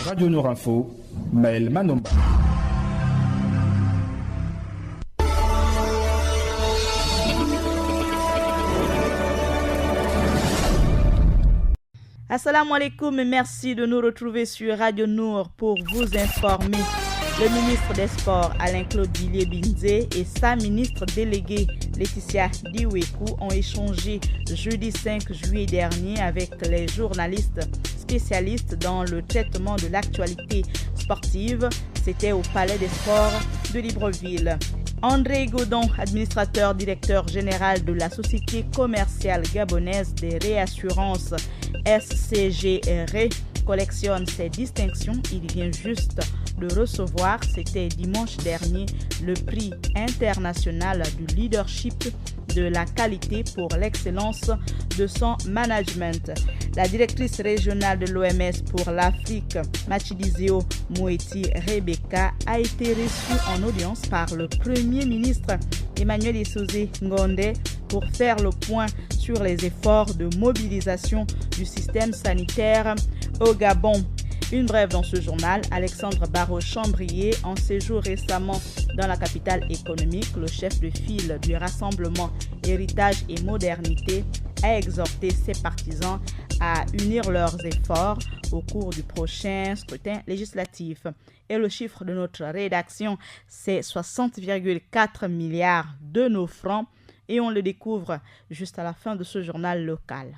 Radio Nour Info, Maël Manomba. Assalamu alaikum et merci de nous retrouver sur Radio Nour pour vous informer. Le ministre des Sports Alain-Claude Billiet-Binzé et sa ministre déléguée Laetitia Diweku ont échangé jeudi 5 juillet dernier avec les journalistes spécialistes dans le traitement de l'actualité sportive. C'était au Palais des Sports de Libreville. André Godon, administrateur directeur général de la Société commerciale gabonaise des réassurances SCGRE, collectionne ses distinctions. Il vient juste de recevoir, c'était dimanche dernier, le prix international du leadership de la qualité pour l'excellence de son management. La directrice régionale de l'OMS pour l'Afrique, Matshidiso Moeti Rebecca, a été reçue en audience par le Premier ministre Emmanuel Esosé Ngonde pour faire le point sur les efforts de mobilisation du système sanitaire au Gabon. Une brève dans ce journal, Alexandre Barraud-Chambrier, en séjour récemment dans la capitale économique, le chef de file du Rassemblement Héritage et Modernité, a exhorté ses partisans à unir leurs efforts au cours du prochain scrutin législatif. Et le chiffre de notre rédaction, c'est 60,4 milliards de nos francs et on le découvre juste à la fin de ce journal local.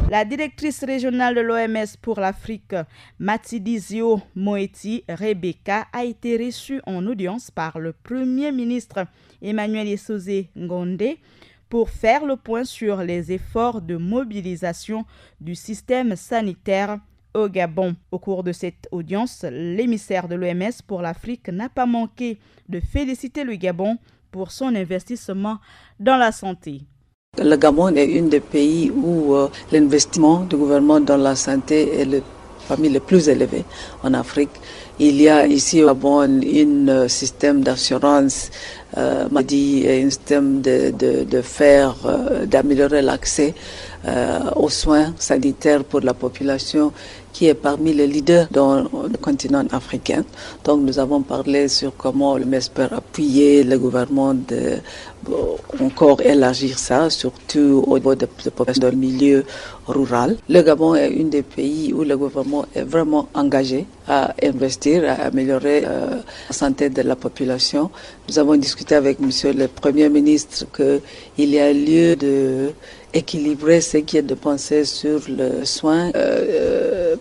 La directrice régionale de l'OMS pour l'Afrique, Matshidiso Moeti Rebecca, a été reçue en audience par le Premier ministre Emmanuel Esosé Ngonde pour faire le point sur les efforts de mobilisation du système sanitaire au Gabon. Au cours de cette audience, l'émissaire de l'OMS pour l'Afrique n'a pas manqué de féliciter le Gabon pour son investissement dans la santé. Le Gabon est un des pays où l'investissement du gouvernement dans la santé est parmi les plus élevés en Afrique. Il y a ici au Gabon un système d'assurance maladie et un système d'améliorer l'accès aux soins sanitaires pour la population qui est parmi les leaders dans le continent africain. Donc nous avons parlé sur comment le MES peut appuyer le gouvernement de encore élargir ça, surtout au niveau de la population dans le milieu rural. Le Gabon est un des pays où le gouvernement est vraiment engagé à investir, à améliorer la santé de la population. Nous avons discuté avec Monsieur le Premier ministre qu'il y a lieu de équilibrer ce qui est dépensé sur le soin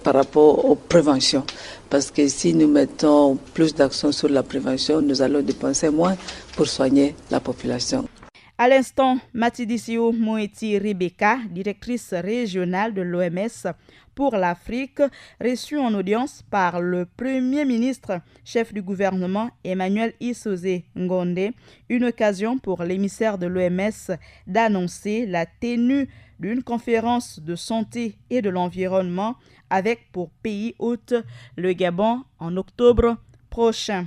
par rapport aux préventions. Parce que si nous mettons plus d'accent sur la prévention, nous allons dépenser moins pour soigner la population. À l'instant, Matshidiso Moeti Rebecca, directrice régionale de l'OMS pour l'Afrique, reçue en audience par le Premier ministre, chef du gouvernement Emmanuel Esosé Ngonde, une occasion pour l'émissaire de l'OMS d'annoncer la tenue d'une conférence de santé et de l'environnement avec pour pays hôte le Gabon en octobre prochain.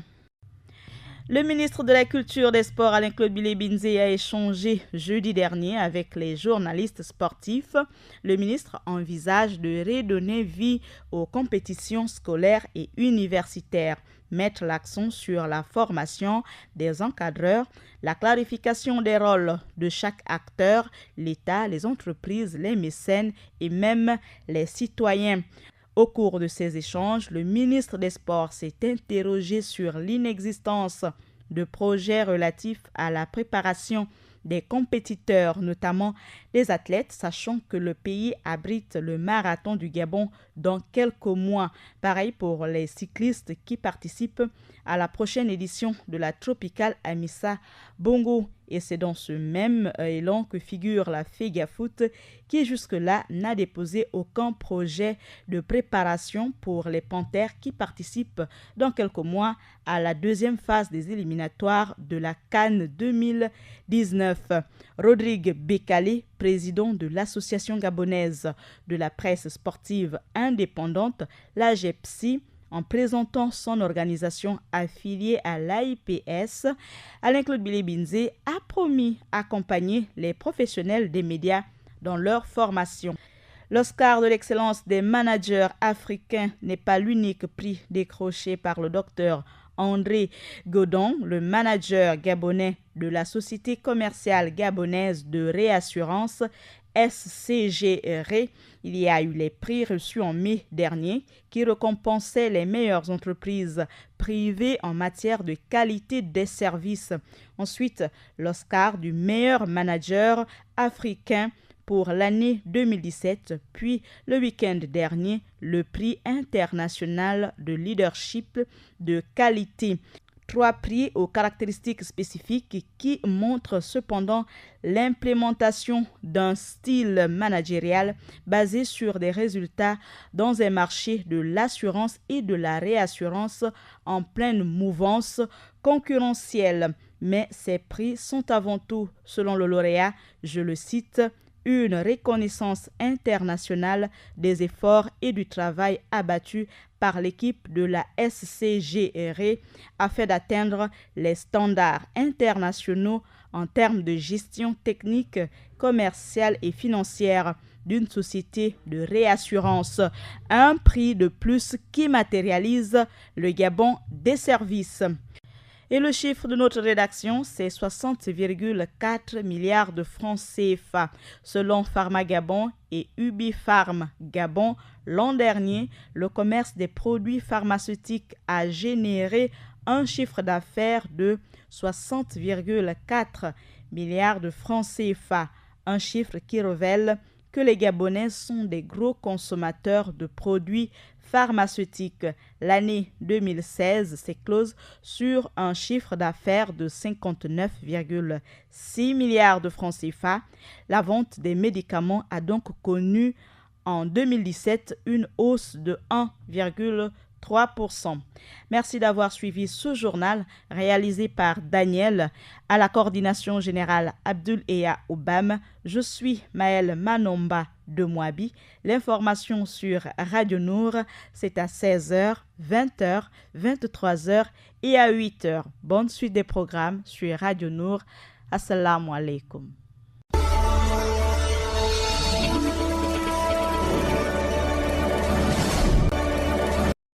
Le ministre de la Culture et des Sports, Alain-Claude Billiet-Binzé, a échangé jeudi dernier avec les journalistes sportifs. Le ministre envisage de redonner vie aux compétitions scolaires et universitaires, mettre l'accent sur la formation des encadreurs, la clarification des rôles de chaque acteur, l'État, les entreprises, les mécènes et même les citoyens. Au cours de ces échanges, le ministre des Sports s'est interrogé sur l'inexistence de projets relatifs à la préparation des compétiteurs, notamment des athlètes, sachant que le pays abrite le marathon du Gabon dans quelques mois. Pareil pour les cyclistes qui participent à la prochaine édition de la Tropicale Amissa Bongo. Et c'est dans ce même élan que figure la FEGAFOOT qui jusque-là n'a déposé aucun projet de préparation pour les Panthères qui participent dans quelques mois à la deuxième phase des éliminatoires de la CAN 2019. Rodrigue Bekale, président de l'Association gabonaise de la presse sportive indépendante, l'AGEPSI, en présentant son organisation affiliée à l'AIPS, Alain-Claude Billiet-Binzé a promis d'accompagner les professionnels des médias dans leur formation. L'Oscar de l'excellence des managers africains n'est pas l'unique prix décroché par le docteur André Godon, le manager gabonais de la société commerciale gabonaise de réassurance SCGRE. Il y a eu les prix reçus en mai dernier qui récompensaient les meilleures entreprises privées en matière de qualité des services. Ensuite, l'Oscar du meilleur manager africain pour l'année 2017, puis le week-end dernier, le prix international de leadership de qualité. 3 prix aux caractéristiques spécifiques qui montrent cependant l'implémentation d'un style managérial basé sur des résultats dans un marché de l'assurance et de la réassurance en pleine mouvance concurrentielle. Mais ces prix sont avant tout, selon le lauréat, je le cite, une reconnaissance internationale des efforts et du travail abattus par l'équipe de la SCGRE afin d'atteindre les standards internationaux en termes de gestion technique, commerciale et financière d'une société de réassurance. Un prix de plus qui matérialise le Gabon des services. Et le chiffre de notre rédaction, c'est 60,4 milliards de francs CFA. Selon Pharmagabon et Ubifarm Gabon, l'an dernier, le commerce des produits pharmaceutiques a généré un chiffre d'affaires de 60,4 milliards de francs CFA. Un chiffre qui révèle que les Gabonais sont des gros consommateurs de produits pharmaceutiques. L'année 2016 s'est close sur un chiffre d'affaires de 59,6 milliards de francs CFA. La vente des médicaments a donc connu en 2017 une hausse de 1,3%. Merci d'avoir suivi ce journal réalisé par Daniel. À la coordination générale Abdul Eya Obam, je suis Maëlle Manomba de Moabi. L'information sur Radio Nour, c'est à 16h, 20h, 23h et à 8h. Bonne suite des programmes sur Radio Nour. Assalamu alaikum.